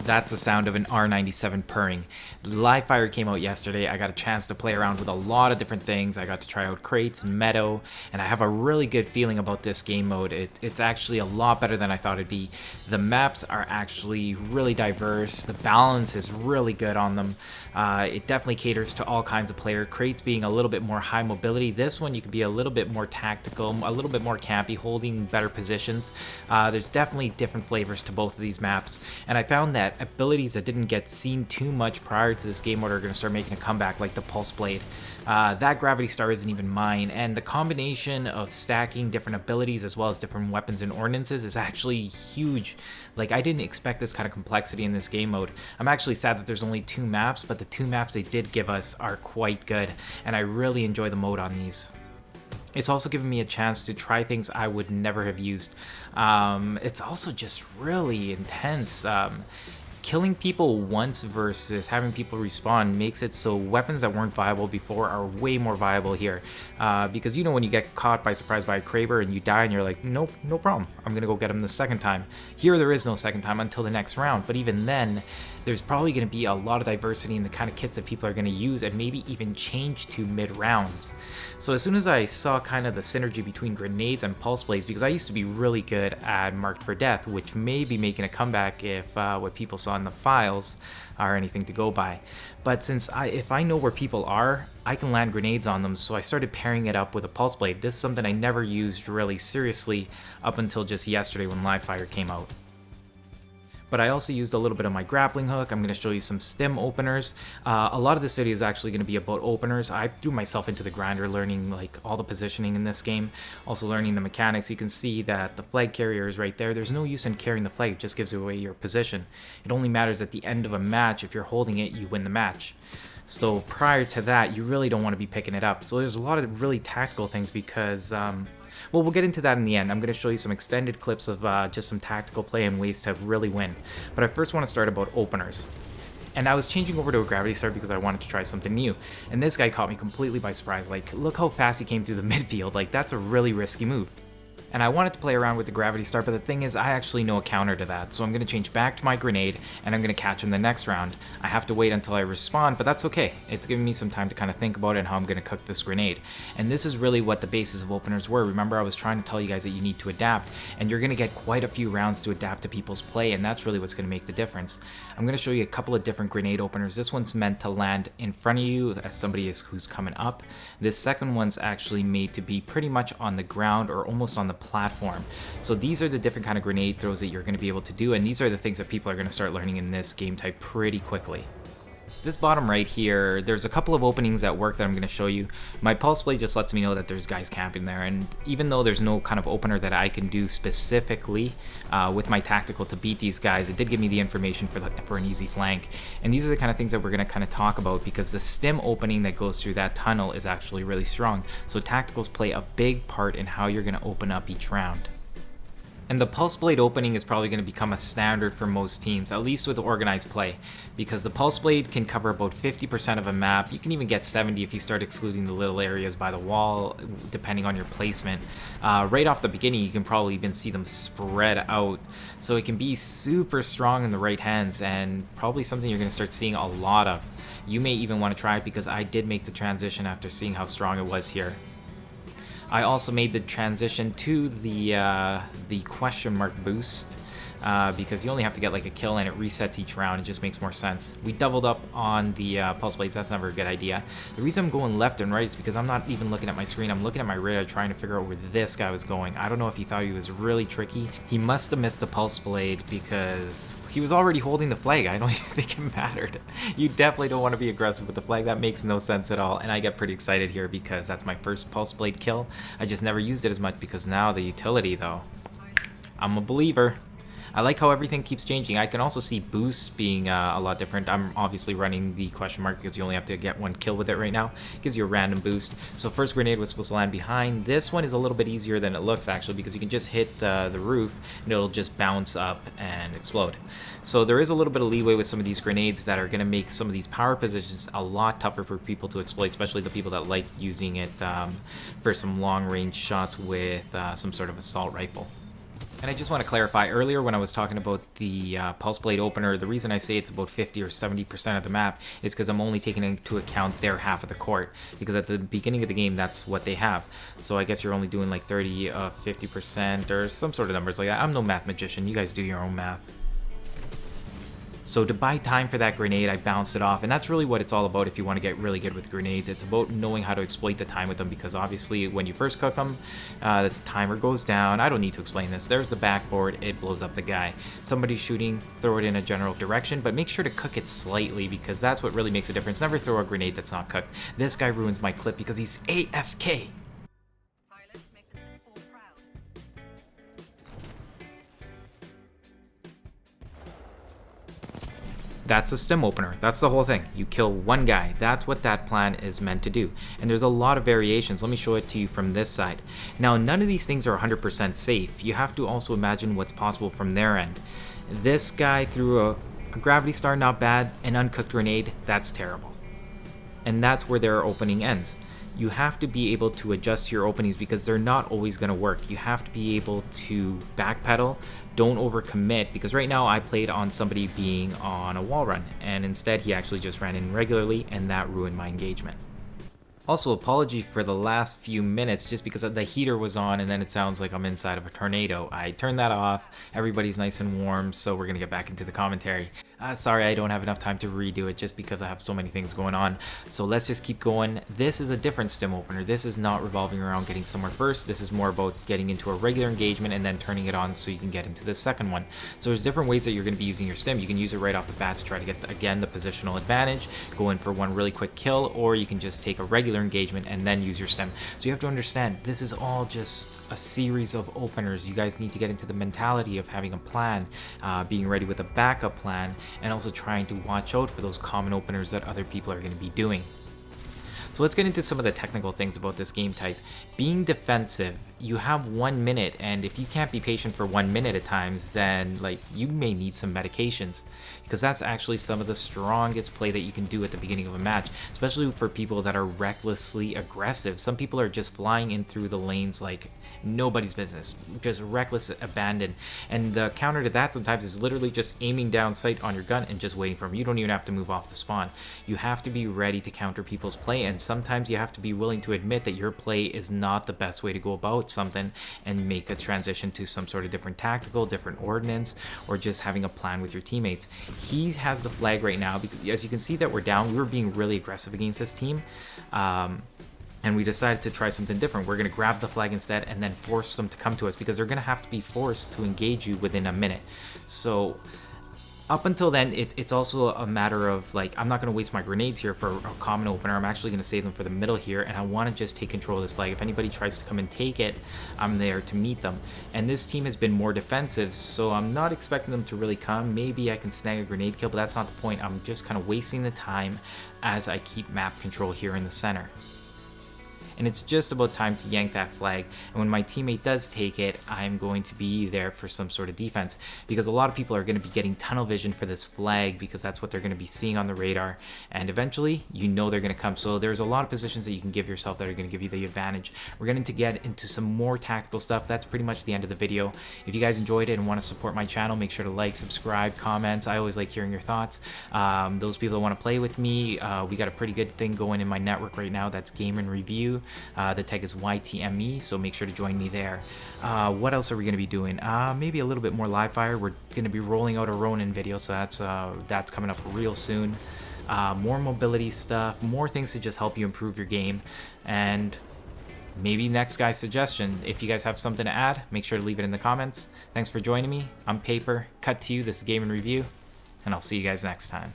That's the sound of an R97 purring. Live Fire came out yesterday. I got a chance to play around with a lot of different things. I got to try out crates, meadow, and I have a really good feeling about this game mode. It's actually a lot better than I thought it'd be. The maps are actually really diverse. The balance is really good on them. It definitely caters to all kinds of player. Crates being a little bit more high mobility. This one you can be a little bit more tactical, a little bit more campy, holding better positions. There's definitely different flavors to both of these maps, and I found that abilities that didn't get seen too much prior to this game mode are going to start making a comeback, like the Pulse Blade. That Gravity Star isn't even mine, and the combination of stacking different abilities as well as different weapons and ordnances is actually huge. Like, I didn't expect this kind of complexity in this game mode. I'm actually sad that there's only 2 maps, but the 2 maps they did give us are quite good, and I really enjoy the mode on these. It's also given me a chance to try things I would never have used. It's also just really intense. Killing people once versus having people respawn makes it so weapons that weren't viable before are way more viable here. Because when you get caught by surprise by a Kraber and you die and you're like, nope, no problem, I'm gonna go get him the second time. Here there is no second time until the next round, but even then, there's probably going to be a lot of diversity in the kind of kits that people are going to use and maybe even change to mid-rounds. So as soon as I saw kind of the synergy between grenades and pulse blades, because I used to be really good at Marked for Death, which may be making a comeback if what people saw in the files are anything to go by. But since if I know where people are, I can land grenades on them, so I started pairing it up with a pulse blade. This is something I never used really seriously up until just yesterday when Live Fire came out. But I also used a little bit of my grappling hook. I'm going to show you some stim openers. A lot of this video is actually going to be about openers. I threw myself into the grinder learning like all the positioning in this game, also learning the mechanics. You can see that the flag carrier is right there. There's no use in carrying the flag, it just gives away your position. It only matters at the end of a match. If you're holding it, you win the match. So prior to that, you really don't want to be picking it up. So there's a lot of really tactical things because well, we'll get into that in the end. I'm going to show you some extended clips of just some tactical play and ways to really win. But I first want to start about openers. And I was changing over to a Gravity Star because I wanted to try something new. And this guy caught me completely by surprise. Like, look how fast he came through the midfield. Like, that's a really risky move. And I wanted to play around with the Gravity Star, but the thing is, I actually know a counter to that. So I'm going to change back to my grenade, and I'm going to catch him the next round. I have to wait until I respawn, but that's okay. It's giving me some time to kind of think about it and how I'm going to cook this grenade. And this is really what the basis of openers were. Remember, I was trying to tell you guys that you need to adapt, and you're going to get quite a few rounds to adapt to people's play, and that's really what's going to make the difference. I'm going to show you a couple of different grenade openers. This one's meant to land in front of you as somebody who's coming up. This second one's actually made to be pretty much on the ground or almost on the platform. So these are the different kind of grenade throws that you're going to be able to do, and these are the things that people are going to start learning in this game type pretty quickly. This bottom right here, there's a couple of openings at work that I'm going to show you. My pulse blade just lets me know that there's guys camping there, and even though there's no kind of opener that I can do specifically with my tactical to beat these guys, it did give me the information for an easy flank. And these are the kind of things that we're going to kind of talk about, because the stim opening that goes through that tunnel is actually really strong. So tacticals play a big part in how you're going to open up each round. And the Pulse Blade opening is probably going to become a standard for most teams, at least with organized play, because the Pulse Blade can cover about 50% of a map. You can even get 70 if you start excluding the little areas by the wall, depending on your placement. Right off the beginning, you can probably even see them spread out, so it can be super strong in the right hands, and probably something you're going to start seeing a lot of. You may even want to try it, because I did make the transition after seeing how strong it was here. I also made the transition to the question mark boost because you only have to get like a kill and it resets each round. It just makes more sense. We doubled up on the pulse blades. That's never a good idea. The reason I'm going left and right is because I'm not even looking at my screen. I'm looking at my radar trying to figure out where this guy was going. I don't know if he thought he was really tricky. He must have missed the pulse blade because he was already holding the flag. I don't even think it mattered. You definitely don't want to be aggressive with the flag. That makes no sense at all. And I get pretty excited here because that's my first pulse blade kill. I just never used it as much because now the utility though. I'm a believer. I like how everything keeps changing. I can also see boosts being a lot different. I'm obviously running the question mark because you only have to get one kill with it right now. It gives you a random boost. So first grenade was supposed to land behind. This one is a little bit easier than it looks actually, because you can just hit the roof and it'll just bounce up and explode. So there is a little bit of leeway with some of these grenades that are going to make some of these power positions a lot tougher for people to exploit, especially the people that like using it for some long range shots with some sort of assault rifle. And I just want to clarify, earlier when I was talking about the Pulse Blade opener, the reason I say it's about 50 or 70% of the map is because I'm only taking into account their half of the court, because at the beginning of the game that's what they have. So I guess you're only doing like 30 50% or some sort of numbers like that. I'm no math magician, you guys do your own math. So to buy time for that grenade, I bounced it off, and that's really what it's all about if you want to get really good with grenades. It's about knowing how to exploit the time with them, because obviously when you first cook them, this timer goes down. I don't need to explain this. There's the backboard, it blows up the guy. Somebody's shooting, throw it in a general direction, but make sure to cook it slightly, because that's what really makes a difference. Never throw a grenade that's not cooked. This guy ruins my clip because he's AFK. That's a stim opener. That's the whole thing. You kill one guy. That's what that plan is meant to do. And there's a lot of variations. Let me show it to you from this side. Now, none of these things are 100% safe. You have to also imagine what's possible from their end. This guy threw a gravity star, not bad. An uncooked grenade, that's terrible. And that's where their opening ends. You have to be able to adjust your openings because they're not always going to work. You have to be able to backpedal. Don't overcommit, because right now I played on somebody being on a wall run, and instead he actually just ran in regularly, and that ruined my engagement. Also, apology for the last few minutes, just because the heater was on and then it sounds like I'm inside of a tornado. I turned that off, everybody's nice and warm, so we're gonna get back into the commentary. Sorry, I don't have enough time to redo it just because I have so many things going on. So let's just keep going. This is a different stim opener. This is not revolving around getting somewhere first. This is more about getting into a regular engagement and then turning it on so you can get into the second one. So there's different ways that you're gonna be using your stim. You can use it right off the bat to try to get, again, the positional advantage, go in for one really quick kill, or you can just take a regular engagement and then use your stim. So you have to understand, this is all just a series of openers. You guys need to get into the mentality of having a plan, being ready with a backup plan, and also trying to watch out for those common openers that other people are going to be doing. So let's get into some of the technical things about this game type. Being defensive, you have 1 minute, and if you can't be patient for 1 minute at times, then like you may need some medications, because that's actually some of the strongest play that you can do at the beginning of a match, especially for people that are recklessly aggressive. Some people are just flying in through the lanes like nobody's business, just reckless abandon, and the counter to that sometimes is literally just aiming down sight on your gun and just waiting for them. You don't even have to move off the spawn. You have to be ready to counter people's play, and sometimes you have to be willing to admit that your play is not the best way to go about something and make a transition to some sort of different tactical, different ordnance, or just having a plan with your teammates. He has the flag right now because as you can see that we're down. We were being really aggressive against this team, and we decided to try something different. We're going to grab the flag instead and then force them to come to us, because they're going to have to be forced to engage you within a minute. So up until then, it's also a matter of like, I'm not going to waste my grenades here for a common opener. I'm actually going to save them for the middle here, and I want to just take control of this flag. If anybody tries to come and take it, I'm there to meet them. And this team has been more defensive, so I'm not expecting them to really come. Maybe I can snag a grenade kill, but that's not the point. I'm just kind of wasting the time as I keep map control here in the center. And it's just about time to yank that flag, and when my teammate does take it, I'm going to be there for some sort of defense, because a lot of people are going to be getting tunnel vision for this flag, because that's what they're going to be seeing on the radar, and eventually you know they're going to come. So there's a lot of positions that you can give yourself that are going to give you the advantage. We're going to get into some more tactical stuff. That's pretty much the end of the video. If you guys enjoyed it and want to support my channel, make sure to like, subscribe, comments. I always like hearing your thoughts. Those people that want to play with me, we got a pretty good thing going in my network right now. That's GameInReview. The tag is YTME, so make sure to join me there. What else are we going to be doing? Maybe a little bit more live fire. We're going to be rolling out a Ronin video, so that's coming up real soon. More mobility stuff, more things to just help you improve your game, and maybe next guy's suggestion. If you guys have something to add, make sure to leave it in the comments. Thanks for joining me. I'm Paper. Cut to you. This is GameInReview, and I'll see you guys next time.